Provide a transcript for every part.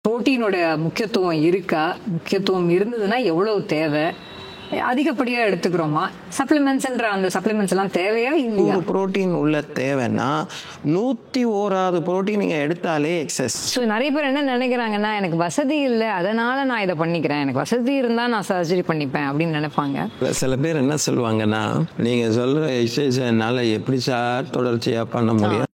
புரோட்டீனோட முக்கியத்துவம் இருக்கா? முக்கியத்துவம் இருந்ததுன்னா எவ்வளவு தேவை? அதிகப்படியா எடுத்துக்கிறோமா? சப்ளிமெண்ட்ஸ்ன்ற அந்த சப்ளிமெண்ட்ஸ் எல்லாம் தேவையா இல்லையா? புரோட்டீன் உள்ள தேவைன்னா 101 புரோட்டீன் நீங்க எடுத்தாலே எக்ஸஸ். ஸோ நிறைய பேர் என்ன நினைக்கிறாங்கன்னா, எனக்கு வசதி இல்லை அதனால நான் இதை பண்ணிக்கிறேன், எனக்கு வசதி இருந்தா நான் சர்ஜரி பண்ணிப்பேன் அப்படின்னு நினைப்பாங்க. சில பேர் என்ன சொல்லுவாங்கன்னா, நீங்க சொல்ற எக்ஸசைஸ் என்னால எப்படி சார் தொடர்ச்சியா பண்ண முடியும்?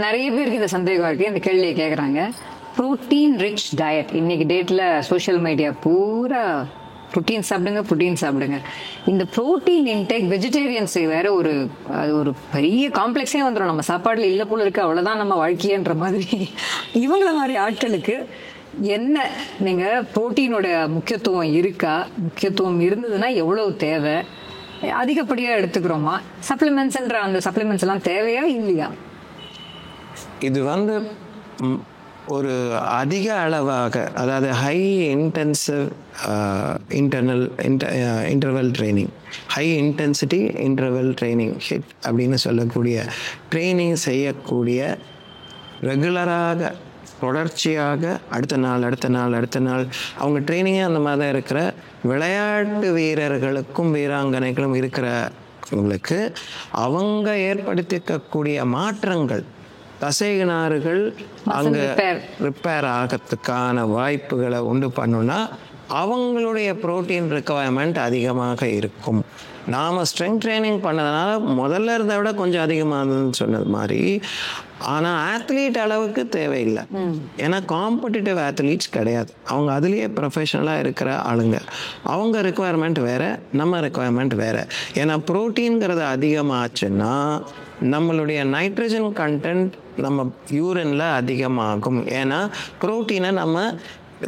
நிறைய பேருக்கு இந்த சந்தேகம் இருக்கு, இந்த கேள்வியை கேட்குறாங்க. ப்ரோட்டீன் ரிச் டயட் இன்னைக்கு டேட்ல சோஷியல் மீடியா பூரா ப்ரோட்டீன் சாப்பிடுங்க, ப்ரோட்டீன் சாப்பிடுங்க. இந்த ப்ரோட்டீன் இன்டேக் வெஜிடேரியன்ஸுக்கு வேற அது ஒரு பெரிய காம்ப்ளெக்ஸே வந்துடும். நம்ம சாப்பாடுல இல்லை போல இருக்கு, அவ்வளோதான் நம்ம வாழ்க்கையன்ற மாதிரி. இவங்கள மாதிரி ஆட்களுக்கு என்ன, நீங்க ப்ரோட்டீனோட முக்கியத்துவம் இருக்கா? முக்கியத்துவம் இருந்ததுன்னா எவ்வளவு தேவை? அதிகப்படியா எடுத்துக்கிறோமா? சப்ளிமெண்ட்ஸ்ன்ற அந்த சப்ளிமெண்ட்ஸ் எல்லாம் தேவையா இல்லையா? இது ஒரு அதிக அளவாக, அதாவது high intensive interval training, high intensity interval training HIIT அப்படின்னு சொல்லக்கூடிய ட்ரைனிங் செய்யக்கூடிய, ரெகுலராக தொடர்ச்சியாக அடுத்த நாள் அவங்க ட்ரைனிங்கே அந்த மாதிரி தான் இருக்கிற விளையாட்டு வீரர்களுக்கும் வீராங்கனைகளும் இருக்கிறவங்களுக்கு அவங்க ஏற்படுத்திக்கக்கூடிய மாற்றங்கள், தசைநார்கள் அங்கே ரிப்பேர் ஆகிறதுக்கான வாய்ப்புகளை உண்டு பண்ணுன்னா அவங்களுடைய ப்ரோட்டீன் ரிக்குவயர்மெண்ட் அதிகமாக இருக்கும். நாம் ஸ்ட்ரென்த் ட்ரைனிங் பண்ணதுனால முதல்ல இருந்த விட கொஞ்சம் அதிகமாகுதுன்னு சொன்னது மாதிரி, ஆனால் ஆத்லீட் அளவுக்கு தேவையில்லை. ஏன்னா காம்படிட்டிவ் ஆத்லீட்ஸ் கிடையாது, அவங்க அதுலேயே ப்ரொஃபஷனலாக இருக்கிற ஆளுங்க. அவங்க ரிக்குவயர்மெண்ட் வேறு, நம்ம ரிக்குவயர்மெண்ட் வேறு. ஏன்னா ப்ரோட்டீன்கிறது அதிகமாச்சுன்னா நம்மளுடைய நைட்ரஜன் கண்டென்ட் நம்ம யூரின்ல அதிகமாகும். ஏன்னா ப்ரோட்டீனை நம்ம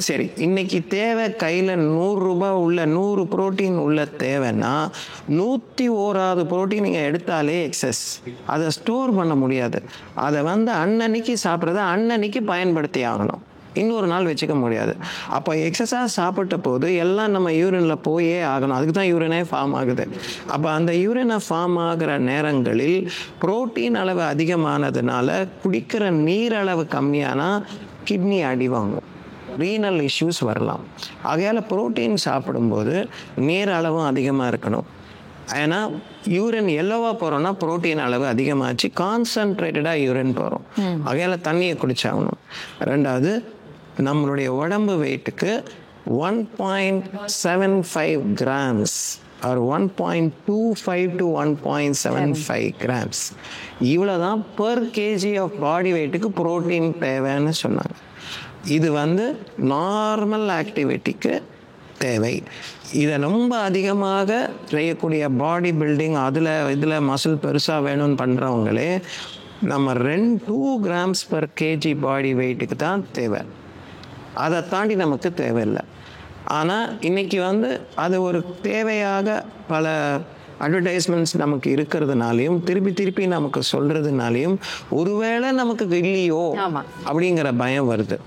சரி இன்னைக்கு தேவை கையில் 100 ரூபாய் உள்ள 100 புரோட்டீன் உள்ள தேவைன்னா 101 புரோட்டீன் நீங்கள் எடுத்தாலே எக்ஸஸ். அதை ஸ்டோர் பண்ண முடியாது. அதை அன்னன்னைக்கு சாப்பிட்றத அன்னன்னைக்கு பயன்படுத்தி ஆகணும், இன்னொரு நாள் வச்சுக்க முடியாது. அப்போ எக்ஸஸாக சாப்பிட்ட போது எல்லாம் நம்ம யூரினில் போயே ஆகணும். அதுக்கு தான் யூரினே ஃபார்ம் ஆகுது. அப்போ அந்த யூரினை ஃபார்ம் ஆகிற நேரங்களில் புரோட்டீன் அளவு அதிகமானதுனால குடிக்கிற நீர் அளவு கம்மியானா கிட்னி அடி வாங்கும், ரீனல் இஷ்யூஸ் வரலாம். ஆகையால் புரோட்டீன் சாப்பிடும்போது நீர் அளவும் அதிகமாக இருக்கணும். ஏன்னா யூரின் எல்லோவாக போகிறோன்னா புரோட்டீன் அளவு அதிகமாச்சு, கான்சன்ட்ரேட்டடாக யூரின் போகிறோம். ஆகையால் தண்ணியை குடிச்சாகணும். ரெண்டாவது, நம்மளுடைய உடம்பு வெயிட்டுக்கு 1.75 கிராம்ஸ் ஆர் 1.25 to 1.75 கிராம்ஸ் இவ்வளோ தான் பர் கேஜி ஆஃப் பாடி வெயிட்டுக்கு புரோட்டீன் தேவைன்னு சொன்னாங்க. இது நார்மல் ஆக்டிவிட்டிக்கு தேவை. இதை ரொம்ப அதிகமாக செய்யக்கூடிய பாடி பில்டிங், இதில் மசில் பெருசாக வேணும்னு பண்ணுறவங்களே நம்ம 2 கிராம்ஸ் பர் கேஜி பாடி வெயிட்டுக்கு தான் தேவை. அதை தாண்டி நமக்கு தேவையில்லை. ஆனால் இன்றைக்கி அது ஒரு தேவையாக பல அட்வர்டைஸ்மெண்ட்ஸ் நமக்கு இருக்கிறதுனாலையும் திருப்பி நமக்கு சொல்கிறதுனாலையும் ஒருவேளை நமக்கு இல்லையோ அப்படிங்கிற பயம் வருது.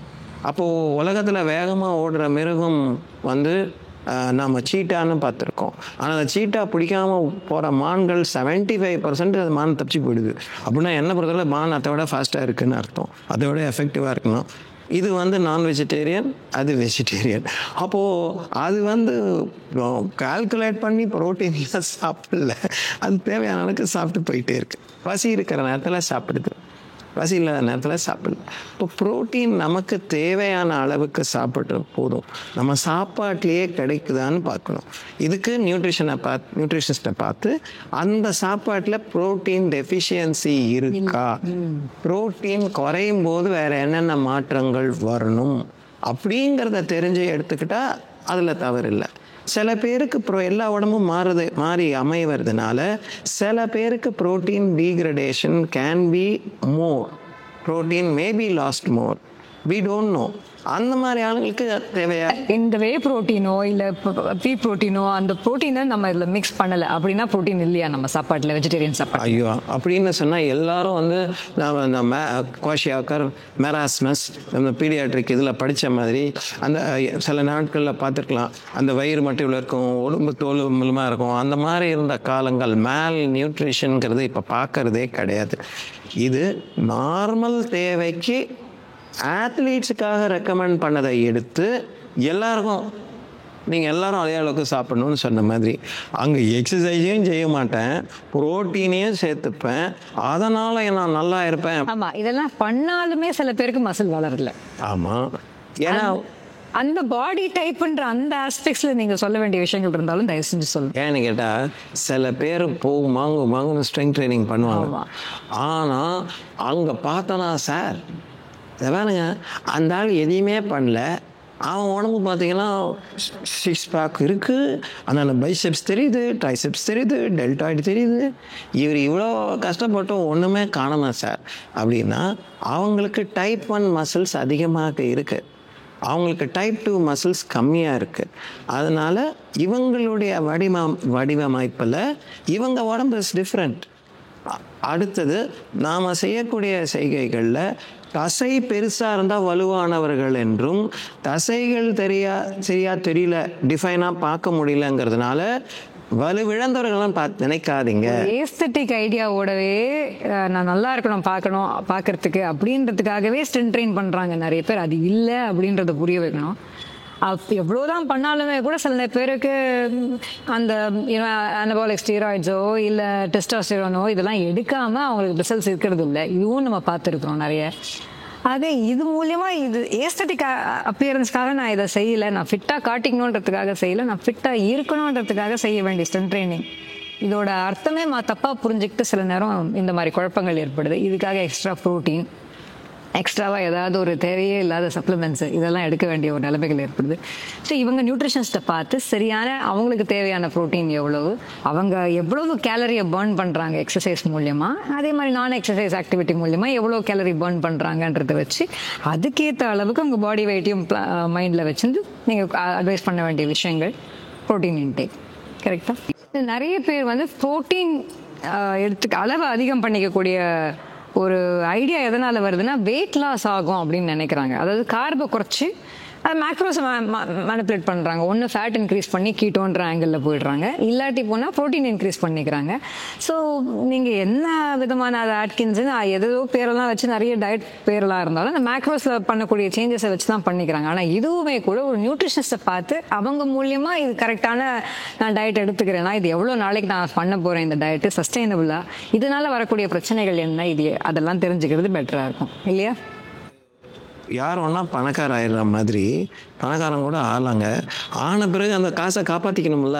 அப்போது உலகத்தில் வேகமாக ஓடுற மிருகம் நம்ம சீட்டான்னு பார்த்துருக்கோம். ஆனால் அந்த சீட்டா பிடிக்காமல் போகிற மான்கள் 75% அது மான் தப்பிச்சு போயிடுது. அப்படின்னா என்ன பொறுத்தவரை மான் அதை விட ஃபாஸ்ட்டாக இருக்குதுன்னு அர்த்தம், அதை விட எஃபெக்டிவாக இருக்கணும். இது நான் வெஜிடேரியன், அது வெஜிடேரியன். அப்போது அது கால்குலேட் பண்ணி ப்ரோட்டீன்லாம் சாப்பிடல, அது தேவையான அளவுக்கு சாப்பிட்டு போயிட்டே இருக்கு. பசி இருக்கிற நேரத்தில் சாப்பிடுது, பசி இல்லாத நேரத்தில் சாப்பிடல. இப்போ ப்ரோட்டீன் நமக்கு தேவையான அளவுக்கு சாப்பிட்டு போதும், நம்ம சாப்பாட்டிலேயே கிடைக்குதான்னு பார்க்கணும். இதுக்கு நியூட்ரிஷனிஸ்ட்டை பார்த்து அந்த சாப்பாட்டில் ப்ரோட்டீன் டெஃபிஷியன்சி இருக்கா, ப்ரோட்டீன் குறையும் போது வேறு என்னென்ன மாற்றங்கள் வரணும் அப்படிங்கிறத தெரிஞ்சு எடுத்துக்கிட்டால் அதில் தவறு இல்லை. சில பேருக்கு எல்லா உடம்பும் மாறி அமைவதுனால சில பேருக்கு protein degradation can be more, protein may be lost more. We don't know. அந்த மாதிரி ஆளுங்களுக்கு தேவையா இந்த வே ப்ரோட்டீனோ இல்லை பீ ப்ரோட்டீனோ அந்த ப்ரோட்டீனை நம்ம இதில் மிக்ஸ் பண்ணலை அப்படின்னா ப்ரோட்டீன் இல்லையா நம்ம சாப்பாட்டில், வெஜிடேரியன் சாப்பாடு? ஐயோ அப்படின்னு சொன்னால் எல்லாரும் வந்து நம்ம குவாஷியாக்கர் மெராஸ்மஸ் நம்ம பீடியாட்ரிக் இதில் படித்த மாதிரி அந்த சில நாட்களில் பார்த்துருக்கலாம், அந்த வயிறு மட்டும் இவ்வளோ இருக்கும், உடம்பு தோல் மூலமாக இருக்கும். அந்த மாதிரி இருந்த காலங்கள் மேல் நியூட்ரிஷனுங்கிறது இப்போ பார்க்கறதே கிடையாது. இது நார்மல் தேவைக்கு ஆத்லீட்ஸுக்காக ரெக்கமெண்ட் பண்ணதை எடுத்து எல்லாருக்கும் நீங்கள் எல்லாரும் அதே அளவுக்கு சாப்பிடணும்னு சொன்ன மாதிரி அங்கே எக்ஸசைஸையும் செய்ய மாட்டேன், ப்ரோட்டீனையும் சேர்த்துப்பேன், அதனால் நான் நல்லா இருப்பேன். ஆமாம், இதெல்லாம் பண்ணாலுமே சில பேருக்கு மசில் வளரல. ஆமாம், ஏன்னா அந்த பாடி டைப்புன்ற அந்த ஆஸ்பெக்ட்ஸில் நீங்கள் சொல்ல வேண்டிய விஷயங்கள் இருந்தாலும் தயவு செஞ்சு சொல்லுங்கள். ஏன்னு கேட்டால் சில பேர் மாங்கு ஸ்ட்ரெங்க் ட்ரைனிங் பண்ணுவாங்க. ஆனால் அங்கே பார்த்தோன்னா சார் அதை வேணுங்க, அந்த ஆள் எதையுமே பண்ணல, அவன் உடம்பு பார்த்தீங்கன்னா 6 பேக் இருக்குது, அதனால் பைசெப்ஸ் தெரியுது, ட்ரைசெப்ஸ் தெரியுது, டெல்டாய்டு தெரியுது, இவர் இவ்வளோ கஷ்டப்பட்டும் ஒன்றுமே காணாம சார் அப்படின்னா அவங்களுக்கு டைப் 1 மசில்ஸ் அதிகமாக இருக்குது, அவங்களுக்கு டைப் 2 மசில்ஸ் கம்மியாக இருக்குது. அதனால் இவங்களுடைய வடிவமைப்பில் இவங்க உடம்பு இஸ் டிஃப்ரெண்ட். அடுத்தது நாம் செய்யக்கூடிய செய்கைகளில் தசை பெருசாக இருந்தால் வலுவானவர்கள் என்றும், தசைகள் சரியா தெரியல, டிஃபைனாக பார்க்க முடியலங்கிறதுனால வலுவிழந்தவர்கள்லாம் நினைக்காதீங்க. ஏஸ்தட்டிக் ஐடியாவோடவே நான் நல்லா இருக்கணும் பார்க்கறதுக்கு அப்படின்றதுக்காகவே ஸ்ட்ரென்த் ட்ரெயின் பண்ணுறாங்க நிறைய பேர். அது இல்லை அப்படின்றத புரிய வைக்கணும். எவ்வளோதான் பண்ணாலுமே கூட சில பேருக்கு அந்த அனபாலிக் ஸ்டீராய்ட்ஸோ இல்லை டெஸ்டாஸ்டெரானோ இதெல்லாம் எடுக்காமல் அவங்களுக்கு ரிசல்ட்ஸ் இருக்கிறது இல்லை. இதுவும் நம்ம பார்த்துருக்குறோம் நிறைய. ஆக இது மூலயமா இது ஏஸ்தட்டிக் அப்பியரன்ஸ்க்காக நான் இதை செய்யலை, நான் ஃபிட்டாக காட்டிக்கணுன்றதுக்காக செய்யலை, நான் ஃபிட்டாக இருக்கணுன்றதுக்காக செய்ய வேண்டிய ஸ்ட்ரென்த் ட்ரைனிங். இதோட அர்த்தமே தப்பாக புரிஞ்சுக்கிட்டு சில நேரம் இந்த மாதிரி குழப்பங்கள் ஏற்படுது. இதுக்காக எக்ஸ்ட்ரா ப்ரோட்டீன், எக்ஸ்ட்ராவாக ஏதாவது ஒரு தேவையே இல்லாத சப்ளிமெண்ட்ஸு இதெல்லாம் எடுக்க வேண்டிய ஒரு நிலைமைகள் ஏற்படுது. ஸோ இவங்க நியூட்ரிஷனிஸ்ட்டை பார்த்து சரியான அவங்களுக்கு தேவையான ப்ரோட்டீன் எவ்வளவு, அவங்க எவ்வளவு கேலரியை பர்ன் பண்ணுறாங்க எக்ஸசைஸ் மூலியமாக, அதே மாதிரி நான் எக்ஸசைஸ் ஆக்டிவிட்டி மூலியமாக எவ்வளோ கேலரி பர்ன் பண்ணுறாங்கன்றதை வச்சு அதுக்கேற்ற அளவுக்கு உங்கள் பாடி வெயிட்டையும் மைண்டில் வச்சுருந்து நீங்கள் அட்வைஸ் பண்ண வேண்டிய விஷயங்கள் ப்ரோட்டீன் இன்டேக். கரெக்டாக நிறைய பேர் ப்ரோட்டீன் அளவு அதிகம் பண்ணிக்கக்கூடிய ஒரு ஐடியா எதனால் வருதுன்னா வெயிட் லாஸ் ஆகும் அப்படின்னு நினைக்கிறாங்க. அதாவது கார்பை குறைச்சி அதை மேக்ரோஸை மேனிப்புலேட் பண்ணுறாங்க. ஒன்று ஃபேட் இன்க்ரீஸ் பண்ணி கீட்டோன்ற ஆங்கிளில் போயிடுறாங்க, இல்லாட்டி போனால் ப்ரோட்டீன் இன்க்ரீஸ் பண்ணிக்கிறாங்க. ஸோ நீங்கள் என்ன விதமான அது ஆட்கின்ஸு ஏதோ பேரெல்லாம் வச்சு நிறைய டயட் பேரெல்லாம் இருந்தாலும் அந்த மேக்ரோஸில் பண்ணக்கூடிய சேஞ்சஸை வச்சு தான் பண்ணிக்கிறாங்க. ஆனால் இதுவுமே கூட ஒரு நியூட்ரிஷனிஸ்ட்டை பார்த்து அவங்க மூலியமாக இது கரெக்டான நான் டயட் எடுத்துக்கிறேன்னா இது எவ்வளோ நாளைக்கு நான் பண்ண போகிறேன், இந்த டயட்டு சஸ்டைனபிளாக, இதனால் வரக்கூடிய பிரச்சனைகள் என்ன, இது அதெல்லாம் தெரிஞ்சுக்கிறது பெட்டராக இருக்கும் இல்லையா? யார் ஒன்றா பணக்காரன் ஆயிடுற மாதிரி பணக்காரன் கூட ஆளாங்க. ஆன பிறகு அந்த காசை காப்பாற்றிக்கணும்ல.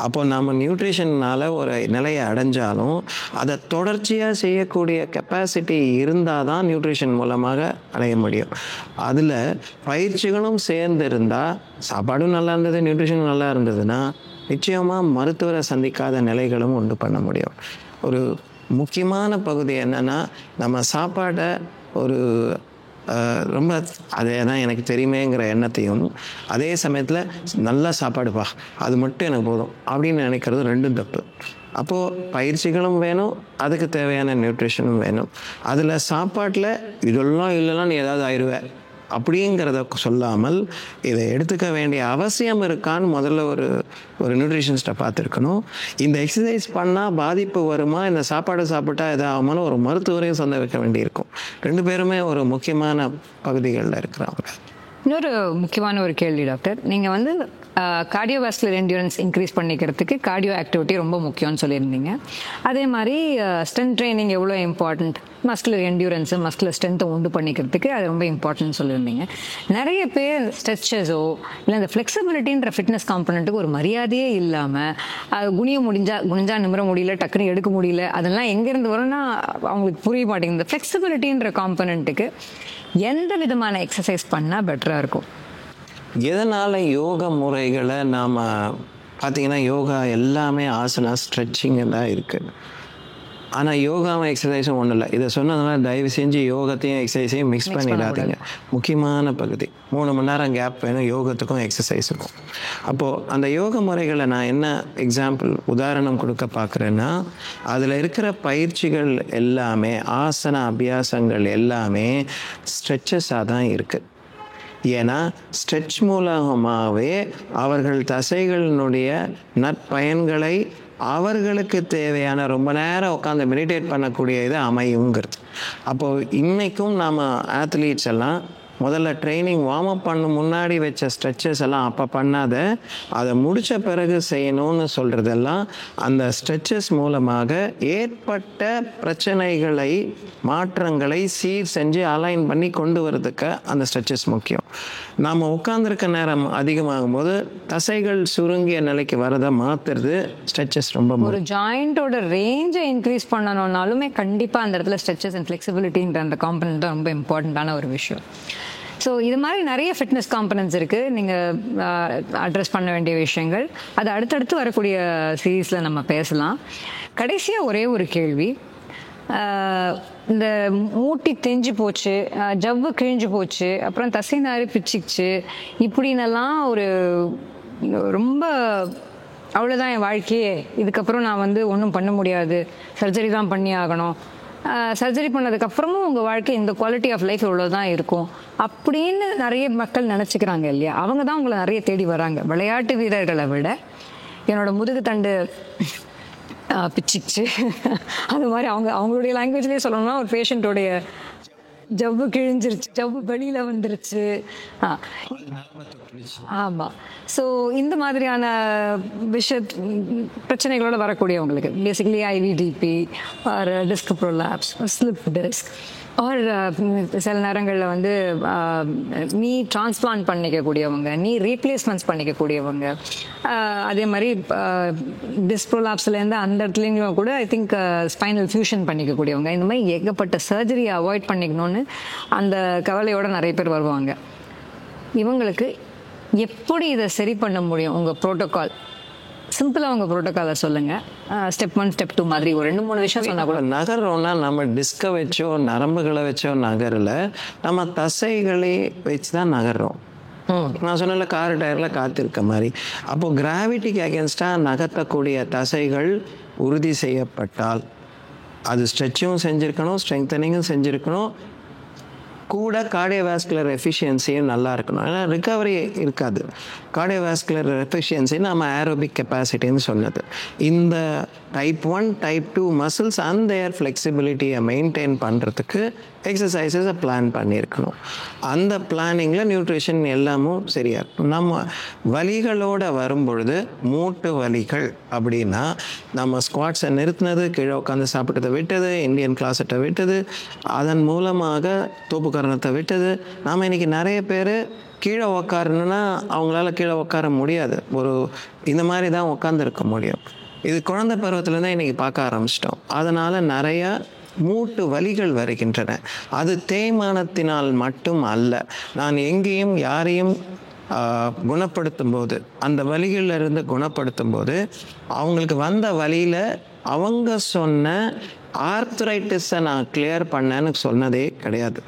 அப்போ நம்ம நியூட்ரிஷன்னால் ஒரு நிலையை அடைஞ்சாலும் அதை தொடர்ச்சியாக செய்யக்கூடிய கெப்பாசிட்டி இருந்தால் தான் நியூட்ரிஷன் மூலமாக அடைய முடியும். அதில் பயிற்சிகளும் சேர்ந்து இருந்தால், சாப்பாடும் நல்லா இருந்தது, நியூட்ரிஷனும் நல்லா இருந்ததுன்னா நிச்சயமாக மருத்துவரை சந்திக்காத நிலைகளும் உண்டு பண்ண முடியும். ஒரு முக்கியமான பகுதி என்னென்னா, நம்ம சாப்பாட்டை ஒரு ரொம்ப அதே தான் எனக்கு தெரியுமேங்கிற எண்ணத்தையும், அதே சமயத்தில் நல்ல சாப்பாடுப்பா அது மட்டும் எனக்கு போதும் அப்படின்னு நினைக்கிறது ரெண்டும் தப்பு. அப்போது பயிற்சிகளும் வேணும், அதுக்கு தேவையான நியூட்ரிஷனும் வேணும். அதில் சாப்பாட்டில் இதெல்லாம் இல்லைன்னா நீ ஏதாவது ஆயிடுவேன் அப்படிங்கிறத சொல்லாமல் இதை எடுத்துக்க வேண்டிய அவசியம் இருக்கான்னு முதல்ல ஒரு நியூட்ரிஷனிஸ்ட்டை பார்த்துருக்கணும். இந்த எக்ஸசைஸ் பண்ணால் பாதிப்பு வருமா, இந்த சாப்பாடு சாப்பிட்டா எதாகுமான்னு ஒரு மருத்துவரையும் சொந்த வைக்க வேண்டியிருக்கும். 2 பேருமே ஒரு முக்கியமான பகுதிகளில் இருக்கிறாங்க. இன்னொரு முக்கியமான ஒரு கேள்வி டாக்டர், நீங்கள் கார்டியோவாஸ்குலர் என்டியூரன்ஸ் இன்க்ரீஸ் பண்ணிக்கிறதுக்கு கார்டியோ ஆக்டிவிட்டி ரொம்ப முக்கியம்னு சொல்லியிருந்தீங்க. அதே மாதிரி ஸ்ட்ரென்த் ட்ரைனிங் எவ்வளோ இம்பார்ட்டண்ட், மஸ்குலர் என்டியூரன்ஸு மஸ்குலர் ஸ்ட்ரென்த்தை உண்டு பண்ணிக்கிறதுக்கு அது ரொம்ப இம்பார்ட்டன்ட் சொல்லியிருந்தீங்க. நிறைய பேர் ஸ்ட்ரெச்சஸோ இல்லை இந்த ஃப்ளெக்சிபிலிட்டின்ற ஃபிட்னஸ் காம்பனண்ட்டுக்கு ஒரு மரியாதையே இல்லாமல் அது குனிஞ்சா நிமிர முடியல, டக்குன்னு எடுக்க முடியல, அதெல்லாம் எங்கேருந்து வரும்னா அவங்களுக்கு புரிய மாட்டேங்குது. இந்த ஃப்ளெக்சிபிலிட்டின்ற காம்பனண்ட்டுக்கு எந்த விதமான எக்ஸசைஸ் பண்ணால் பெட்டராக இருக்கும்? எதனால் யோகா முறைகளை நாம் பார்த்திங்கன்னா யோகா எல்லாமே ஆசனா ஸ்ட்ரெச்சிங் எல்லாம் இருக்குது. ஆனால் யோகாவும் எக்ஸசைஸும் ஒன்றும் இல்லை. இதை சொன்னதுனால தயவு செஞ்சு யோகத்தையும் எக்ஸசைஸையும் மிக்ஸ் பண்ணிடாதீங்க. முக்கியமான பகுதி 3 மணி நேரம் கேப் வேணும் யோகத்துக்கும் எக்ஸசைஸுக்கும். அப்போது அந்த யோக முறைகளை நான் என்ன எக்ஸாம்பிள் உதாரணம் கொடுக்க பார்க்குறேன்னா, அதில் இருக்கிற பயிற்சிகள் எல்லாமே ஆசன அபியாசங்கள் எல்லாமே ஸ்ட்ரெச்சஸாக தான் இருக்குது. ஏன்னா ஸ்ட்ரெச் மூலமாகவே அவர்கள் தசைகளினுடைய நற்பயன்களை அவர்களுக்கு தேவையான ரொம்ப நேரம் உட்காந்து மெடிடேட் பண்ணக்கூடிய இது அமையுங்கிறது. அப்போது இன்றைக்கும் நாம் ஆத்லீட்ஸ் எல்லாம் முதல்ல ட்ரைனிங் வார்ம் அப் பண்ண முன்னாடி வச்ச ஸ்ட்ரெச்சஸ் எல்லாம் அப்போ பண்ணாத, அதை முடித்த பிறகு செய்யணும்னு சொல்கிறதெல்லாம் அந்த ஸ்ட்ரெச்சஸ் மூலமாக ஏற்பட்ட பிரச்சனைகளை மாற்றங்களை சீர் செஞ்சு அலைன் பண்ணி கொண்டு வரதுக்கு அந்த ஸ்ட்ரெச்சஸ் முக்கியம். நாம் உட்காந்துருக்க நேரம் அதிகமாகும் போது தசைகள் சுருங்கிய நிலைக்கு வரதை மாற்றுறது ஸ்ட்ரெச்சஸ் ரொம்ப முக்கியம். ஒரு ஜாயிண்டோட ரேஞ்சை இன்க்ரீஸ் பண்ணணும்னாலுமே கண்டிப்பாக அந்த இடத்துல ஸ்ட்ரெச்சஸ் அண்ட் ஃப்ளெக்சிபிலிட்டின்ற அந்த காம்பனண்ட் தான் ரொம்ப இம்பார்ட்டண்ட்டான ஒரு விஷயம். ஸோ இது மாதிரி நிறைய ஃபிட்னஸ் காம்பனன்ட்ஸ் இருக்குது நீங்கள் அட்ரஸ் பண்ண வேண்டிய விஷயங்கள். அது அடுத்தடுத்து வரக்கூடிய சீரீஸில் நம்ம பேசலாம். கடைசியாக ஒரே ஒரு கேள்வி. இந்த மூட்டி தெஞ்சு போச்சு, ஜவ்வு கிழிஞ்சு போச்சு, அப்புறம் தசை நாரி பிச்சுச்சு, இப்படின்னெல்லாம் ஒரு ரொம்ப அவ்வளோதான் என் வாழ்க்கையே, இதுக்கப்புறம் நான் ஒன்றும் பண்ண முடியாது, சர்ஜரி தான் பண்ணி ஆகணும், சர்ஜரி பண்ணதுக்கப்புறமும் உங்கள் வாழ்க்கை இந்த குவாலிட்டி ஆஃப் லைஃப் இவ்வளோதான் இருக்கும் அப்படின்னு நிறைய மக்கள் நினச்சிக்கிறாங்க இல்லையா? அவங்க தான் உங்களை நிறைய தேடி வராங்க. விளையாட்டு வீரர்களை விட என்னோட முதுகு தண்டு பிச்சிச்சு அது மாதிரி அவங்களுடைய லாங்குவேஜ்லேயே சொல்லணும்னா ஒரு பேஷண்ட்டோடைய ஜவ்வு கிழிஞ்சிருச்சு, ஜவ்வு வெளியில் வந்துருச்சு. ஆமாம். ஸோ இந்த மாதிரியான பிரச்சனைகளோட வரக்கூடியவங்களுக்கு basically IVDP or disc prolapse, slip disc or சில நேரங்களில் நீ டிரான்ஸ்பிளான்ட் பண்ணிக்கக்கூடியவங்க, நீ ரீப்ளேஸ்மெண்ட்ஸ் பண்ணிக்கக்கூடியவங்க, அதே மாதிரி டிஸ்ப்ரோலாப்ஸ்லேருந்து அந்த இடத்துலையும் கூட ஐ திங்க் ஸ்பைனல் ஃபியூஷன் பண்ணிக்கக்கூடியவங்க, இந்த மாதிரி ஏகப்பட்ட சர்ஜரியை அவாய்ட் பண்ணிக்கணும்னு அந்த கவலையோடு நிறைய பேர் வருவாங்க. இவங்களுக்கு எப்படி இதை சரி பண்ண முடியும்? உங்கள் ப்ரோட்டோகால் சிம்பிளாக உங்கள் ப்ரோட்டோகாலை சொல்லுங்கள். ஸ்டெப் 1 ஸ்டெப் 2 மாதிரி ஒரு 2-3 விஷயம் சொன்னால் கூட. நகர்றோம்னா நம்ம டிஸ்கை வச்சோ நரம்புகளை வச்சோ நகரில், நம்ம தசைகளை வச்சு தான் நகர்றோம். நான் சொன்னல கார் டயரில் காத்திருக்க மாதிரி. அப்போது கிராவிட்டிக்கு அகேன்ஸ்டாக நகர்த்தக்கூடிய தசைகள் உறுதி செய்யப்பட்டால் அது ஸ்ட்ரெச்சும் செஞ்சுருக்கணும், ஸ்ட்ரெங்தனிங்கும் செஞ்சுருக்கணும், கூட கார்டியோவாஸ்குலர் எஃபிஷியன்சியும் நல்லா இருக்கணும். ஏன்னா ரிகவரி இருக்காது. கார்டியோவாஸ்குலர் எஃபிஷியன்சி நம்ம ஏரோபிக் கெப்பாசிட்டின்னு சொன்னது. இந்த type 1 type 2 muscles and their ஃப்ளெக்சிபிலிட்டியை மெயின்டைன் பண்ணுறதுக்கு எக்ஸசைசஸை பிளான் பண்ணியிருக்கணும். அந்த பிளானிங்கில் நியூட்ரிஷன் எல்லாமும் சரியாக இருக்கும். நம்ம வலிகளோடு வரும்பொழுது மூட்டு வலிகள் அப்படின்னா நம்ம ஸ்குவாட்ஸை நிறுத்தினது, கீழே உட்காந்து சாப்பிட்டதை விட்டது, இந்தியன் கிளாஸட்டை விட்டது, அதன் மூலமாக தோப்புக்கரணத்தை விட்டது. நாம் இன்றைக்கி நிறைய பேர் கீழே உக்காரணுன்னா அவங்களால கீழே உட்கார முடியாது. இந்த மாதிரி தான் உட்காந்துருக்க முடியும். இது குழந்தை பருவத்துலேருந்தான் இன்றைக்கி பார்க்க ஆரம்பிச்சிட்டோம். அதனால் நிறையா மூட்டு வலிகள் வருகின்றன. அது தேய்மானத்தினால் மட்டும் அல்ல. நான் எங்கேயும் யாரையும் குணப்படுத்தும் போது, அந்த வலிகளிலிருந்து குணப்படுத்தும் போது அவங்களுக்கு வந்த வலியில் அவங்க சொன்ன ஆர்த்ரைட்டிஸை நான் கிளியர் பண்ணேன்னு சொன்னதே கிடையாது.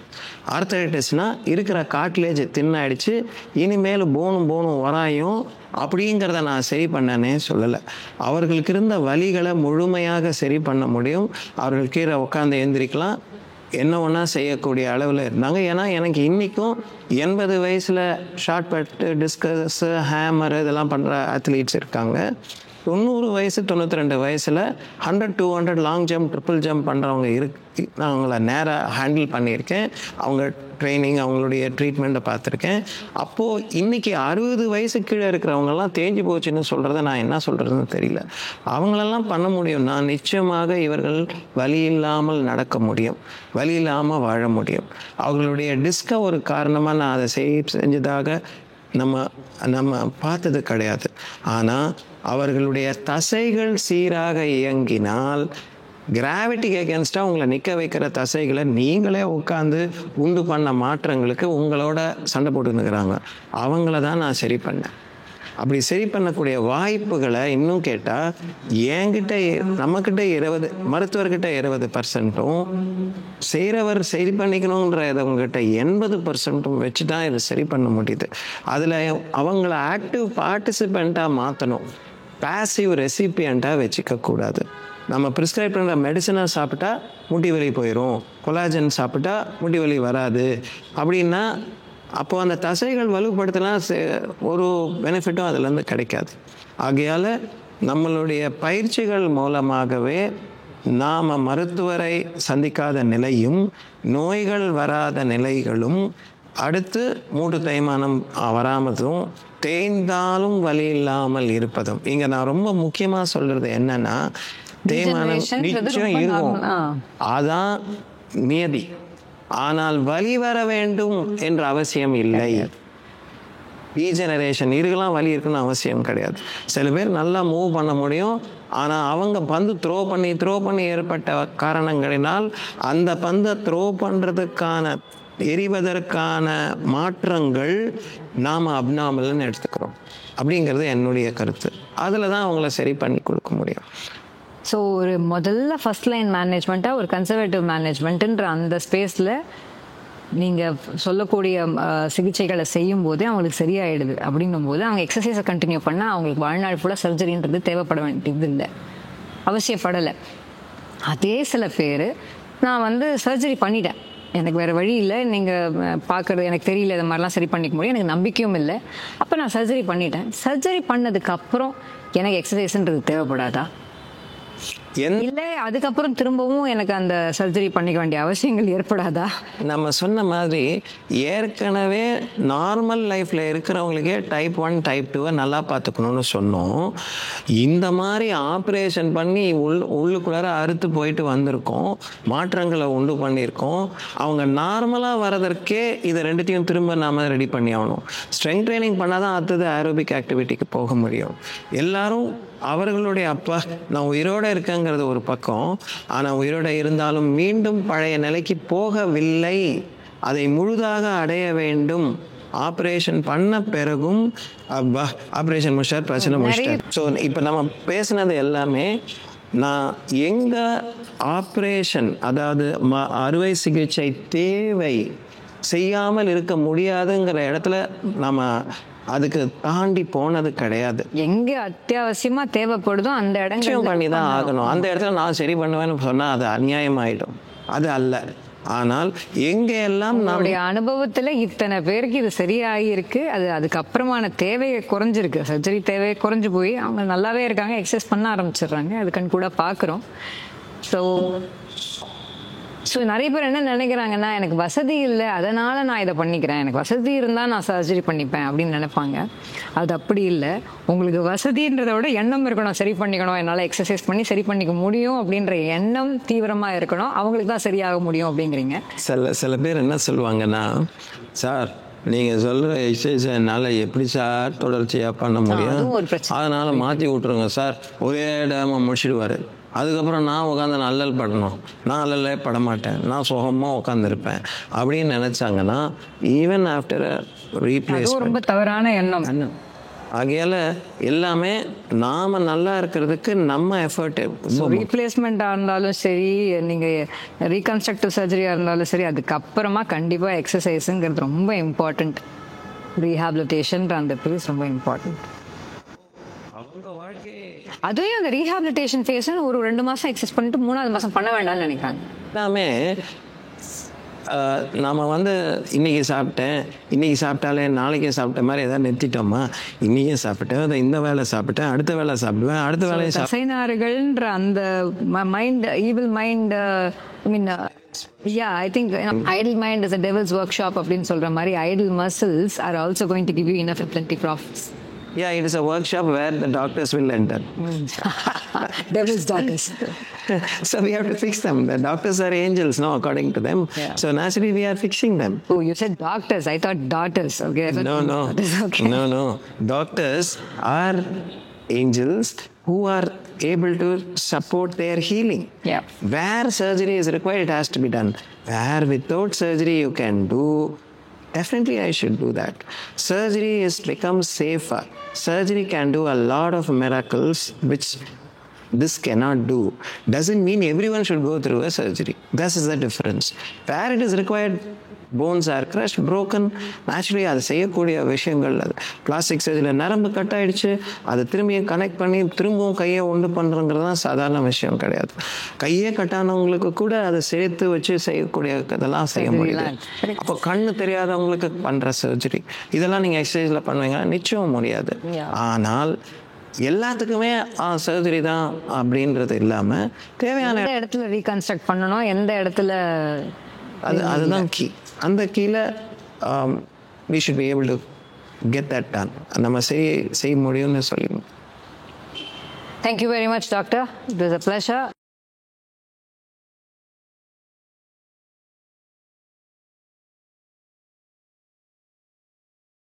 ஆர்த்ரைட்டிஸ்னால் இருக்கிற காட்லேஜ் தின்னாயிடுச்சு, இனிமேல் போனும் வராயும் அப்படிங்கிறத நான் சரி பண்ணனே சொல்லலை. அவர்களுக்கு இருந்த வலிகளை முழுமையாக சரி பண்ண முடியும். அவர்கள் கீழே உட்காந்து எழுந்திரிக்கலாம், என்ன ஒன்றா செய்யக்கூடிய அளவில் இருந்தாங்க. ஏன்னா எனக்கு இன்றைக்கும் 80 வயசில் ஷார்ட் பட்டு, டிஸ்கஸ், ஹேமர் இதெல்லாம் பண்ணுற அத்லீட்ஸ் இருக்காங்க. 90 வயசு 92 வயசில் 100-200 லாங் ஜம்ப், ட்ரிபிள் ஜம்ப் பண்ணுறவங்க நான் அவங்கள நேராக ஹேண்டில் பண்ணியிருக்கேன். அவங்க ட்ரைனிங், அவங்களுடைய ட்ரீட்மெண்ட்டை பார்த்துருக்கேன். அப்போது இன்றைக்கி 60 வயசு கீழே இருக்கிறவங்கெல்லாம் தேஞ்சு போச்சுன்னு சொல்கிறத நான் என்ன சொல்கிறதுன்னு தெரியல. அவங்களெல்லாம் பண்ண முடியும். நான் நிச்சயமாக இவர்கள் வலி இல்லாமல் நடக்க முடியும், வலி இல்லாமல் வாழ முடியும். அவர்களுடைய டிஸ்கை ஒரு காரணமாக நான் அதை செஞ்சதாக நம்ம பார்த்தது கிடையாது. ஆனால் அவர்களுடைய தசைகள் சீராக இயங்கினால் கிராவிட்டிக்கு அகேன்ஸ்டாக உங்களை நிற்க வைக்கிற தசைகளை நீங்களே உட்காந்து உண்டு பண்ண மாற்றங்களுக்கு உங்களோட சண்டை போட்டுன்னுக்கிறாங்க. அவங்கள தான் நான் சரி பண்ணேன். அப்படி சரி பண்ணக்கூடிய வாய்ப்புகளை இன்னும் கேட்டால் என்கிட்ட நம்மக்கிட்ட 20 மருத்துவர்கிட்ட 20%, செய்கிறவர் சரி பண்ணிக்கணுன்றவங்ககிட்ட 80% வச்சு தான் இதை சரி பண்ண முடியுது. அதில் அவங்கள ஆக்டிவ் பார்ட்டிசிபெண்ட்டாக மாற்றணும், பேசிவ் ரெசிபியண்ட்டாக வச்சுக்கக்கூடாது. நம்ம ப்ரிஸ்கிரைப் பண்ணுற மெடிசனை சாப்பிட்டா முட்டி வலி போயிடும், கொலாஜன் சாப்பிட்டா முட்டி வலி வராது அப்படின்னா அப்போது அந்த தசைகள் வலுப்படுத்தினா ஒரு பெனிஃபிட்டும் அதுலேருந்து கிடைக்காது. ஆகையால் நம்மளுடைய பயிற்சிகள் மூலமாகவே நாம் மருத்துவரை சந்திக்காத நிலையும் நோய்கள் வராத நிலைகளும், அடுத்து மூட்டு தேய்மானம் வராமதும் தேய்ந்தாலும் வலி இல்லாமல் இருப்பதும். இங்கே நான் ரொம்ப முக்கியமாக சொல்கிறது என்னென்னா, தேய்மானம் நிச்சயம் இருக்கும், அதான் நியதி. ஆனால் வலி வர வேண்டும் என்ற அவசியம் இல்லை. டீஜெனரேஷன் இருக்கலாம், வலி இருக்குன்னு அவசியம் கிடையாது. சில பேர் நல்லா மூவ் பண்ண முடியும், ஆனால் அவங்க பந்து த்ரோ பண்ணி ஏற்பட்ட காரணங்களினால் அந்த பந்தை த்ரோ பண்ணுறதுக்கான எறிவதற்கான மாற்றங்கள் நாம் அப்நார்மல்னு எடுத்துக்கிறோம் அப்படிங்கிறது என்னுடைய கருத்து. அதில் தான் அவங்கள சரி பண்ணி கொடுக்க முடியும். ஸோ ஒரு முதல்ல ஃபர்ஸ்ட் லைன் மேனேஜ்மெண்ட்டாக ஒரு கன்சர்வேட்டிவ் மேனேஜ்மெண்ட்டுன்ற அந்த ஸ்பேஸில் நீங்கள் சொல்லக்கூடிய சிகிச்சைகளை செய்யும் போதே அவங்களுக்கு சரியாயிடுது. அப்படின்னும் போது அவங்க எக்ஸசைஸை கண்டினியூ பண்ணால் அவங்களுக்கு வாழ்நாள் ஃபுல்லாக சர்ஜரின்றது தேவைப்பட வேண்டியது இல்லை, அவசியப்படலை. அதே சில பேர் நான் சர்ஜரி பண்ணிட்டேன், எனக்கு வேறு வழி இல்லை, நீங்கள் பார்க்குறது எனக்கு தெரியல, இது மாதிரிலாம் சரி பண்ணிக்க முடியும், எனக்கு நம்பிக்கையும் இல்லை, அப்போ நான் சர்ஜரி பண்ணிட்டேன். சர்ஜரி பண்ணதுக்கப்புறம் எனக்கு எக்ஸசைஸ்ன்றது தேவைப்படாதா? இல்லை அதுக்கப்புறம் திரும்பவும் எனக்கு அந்த சர்ஜரி பண்ணிக்க வேண்டிய அவசியங்கள் ஏற்படாதா? நம்ம சொன்ன மாதிரி ஏற்கனவே நார்மல் லைஃப்பில் இருக்கிறவங்களுக்கே டைப் 1 டைப் 2 நல்லா பார்த்துக்கணும்னு சொன்னோம். இந்த மாதிரி ஆப்ரேஷன் பண்ணி உள்ளுக்குள்ளார அறுத்து போயிட்டு வந்திருக்கோம், மாற்றங்களை உண்டு பண்ணியிருக்கோம். அவங்க நார்மலாக வரதற்கே இதை ரெண்டுத்தையும் திரும்ப நாம் ரெடி பண்ணி ஆகணும். ஸ்ட்ரெங்க் ட்ரைனிங் பண்ணால் தான் அடுத்தது ஏரோபிக் ஆக்டிவிட்டிக்கு போக முடியும். எல்லாரும் அவர்களுடைய அப்பா நான் உயிரோடு இருக்கேங்கிறது ஒரு பக்கம், ஆனால் உயிரோடு இருந்தாலும் மீண்டும் பழைய நிலைக்கு போகவில்லை, அதை முழுதாக அடைய வேண்டும். ஆப்ரேஷன் பண்ண பிறகும் ஆப்ரேஷன் முடிச்சார், பிரச்சனை முடிச்சிட்டார். ஸோ இப்போ நம்ம பேசுனது எல்லாமே நான் எங்கள் ஆப்ரேஷன், அதாவது அறுவை சிகிச்சை தேவை செய்யாமல் இருக்க முடியாதுங்கிற இடத்துல நம்ம அதுக்கு தாண்டி போனது கிடையாது. எங்க அத்தியாவசியமா தேவைப்படுதோ அந்த இடங்கள் பண்ணி தான் ஆகணும். அந்த இடத்துல நான் சரி பண்ணுவேன்னு சொன்னா அது அநியாயமாயிடும், அது அல்ல. ஆனால் எங்க எல்லாம் நம்முடைய அனுபவத்துல இத்தனை பேருக்கு இது சரியாகிருக்கு, அது அதுக்கப்புறமான தேவையை குறைஞ்சிருக்கு, சர்ஜரி தேவையை குறைஞ்சு போய் அவங்க நல்லாவே இருக்காங்க, எக்ஸசைஸ் பண்ண ஆரம்பிச்சிடுறாங்க, அது கண் கூட பார்க்குறோம். ஸோ நிறைய பேர் என்ன நினைக்கிறாங்கன்னா, எனக்கு வசதி இல்லை அதனால் நான் இதை பண்ணிக்கிறேன், எனக்கு வசதி இருந்தால் நான் சர்ஜரி பண்ணிப்பேன் அப்படின்னு நினைப்பாங்க. அது அப்படி இல்லை. உங்களுக்கு வசதின்றதை விட எண்ணம் இருக்கணும், சரி பண்ணிக்கணும், என்னால் எக்ஸசைஸ் பண்ணி சரி பண்ணிக்க முடியும் அப்படின்ற எண்ணம் தீவிரமாக இருக்கணும், அவங்களுக்கு தான் சரியாக முடியும் அப்படிங்கிறீங்க. சில பேர் என்ன சொல்லுவாங்கன்னா, சார் நீங்கள் சொல்கிற எக்ஸசைஸ் என்னால் எப்படி சார் தொடர்ச்சியாக பண்ண முடியும், அதனால் மாற்றி விட்ருங்க சார், ஒரே இடமா முடிச்சிடுவார். அதுக்கப்புறம் நான் உட்காந்து அல்லல் படணும், நான் அல்லலே பட மாட்டேன், நான் சுகமாக உட்காந்துருப்பேன் அப்படின்னு நினச்சாங்கன்னா ஈவன் ஆஃப்டர் ரீப்ளேஸ் ரொம்ப தவறான எண்ணம். ஆகையால் எல்லாமே நாம் நல்லா இருக்கிறதுக்கு நம்ம எஃபர்ட். ரீப்ளேஸ்மெண்ட்டாக இருந்தாலும் சரி, நீங்கள் ரீகன்ஸ்ட்ரக்டிவ் சர்ஜரியாக இருந்தாலும் சரி, அதுக்கப்புறமா கண்டிப்பாக எக்ஸசைஸுங்கிறது ரொம்ப இம்பார்ட்டண்ட். ரீஹாபிலிட்டேஷன் அந்த பீஸ் ரொம்ப இம்பார்ட்டண்ட். அதுவும் அந்த ரீஹாபிலிட்டேஷன் ஃபேஸ் ஒரு 2 மாதம் எக்ஸசைஸ் பண்ணிட்டு 3ஆவது மாதம் பண்ண வேண்டாம்னு நினைக்கிறாங்க. எல்லாமே நாம் இன்றைக்கி சாப்பிட்டேன், இன்றைக்கி சாப்பிட்டாலே நாளைக்கே சாப்பிட்ட மாதிரி எதாவது நிறுத்திட்டோமா, இன்றைக்கே சாப்பிட்டேன், அதை இந்த வேலை சாப்பிட்டேன், அடுத்த வேலை சாப்பிடுவேன், அடுத்த வேலையை தசைநாறுகள்ன்ற அந்த mind, evil mind, I think idle mind is a devil's workshop அப்படின்னு சொல்ற மாதிரி idle muscles are also going to give you enough and plenty profits. Yeah, it is a workshop where the doctors will enter. Devil's doctors. So we have to fix them. The doctors are angels, no, according to them. Yeah. So naturally we are fixing them. Oh, you said doctors. I thought daughters. Okay. No. Okay. No. Doctors are angels who are able to support their healing. Yeah. Where surgery is required, it has to be done. Where without surgery you can do definitely I should do that. Surgery has become safer. Surgery can do a lot of miracles which this cannot do. Doesn't mean everyone should go through a surgery. This is the difference. Where it is required, bones are crushed, broken, naturally அதை செய்யக்கூடிய விஷயங்கள் அது. Plastic சர்ஜரியில் நரம்பு cut ஆகிடுச்சு, அதை திரும்பியும் connect பண்ணி திரும்பவும் கையை ஒன்று பண்ணுறங்கிறது தான் சாதாரண விஷயம் கிடையாது. கையே கட்டானவங்களுக்கு கூட அதை சேர்த்து வச்சு செய்யக்கூடிய இதெல்லாம் செய்ய முடியுது. அப்போ கண்ணு தெரியாதவங்களுக்கு பண்ணுற சர்ஜரி இதெல்லாம் நீங்கள் எக்ஸசைஸில் பண்ணுவீங்கன்னா நிச்சயம் முடியாது. ஆனால் எல்லாத்துக்குமே சர்ஜரி தான் அப்படின்றது இல்லாமல் தேவையான இடத்துல ரீகன்ஸ்ட்ரக்ட் பண்ணணும், எந்த இடத்துல அதுதான் கீ. அந்த கீழே we should be able to get that done. நம்ம செய்ய முடியும்னு சொல்லிடணும். Thank you very much, doctor. It was a pleasure.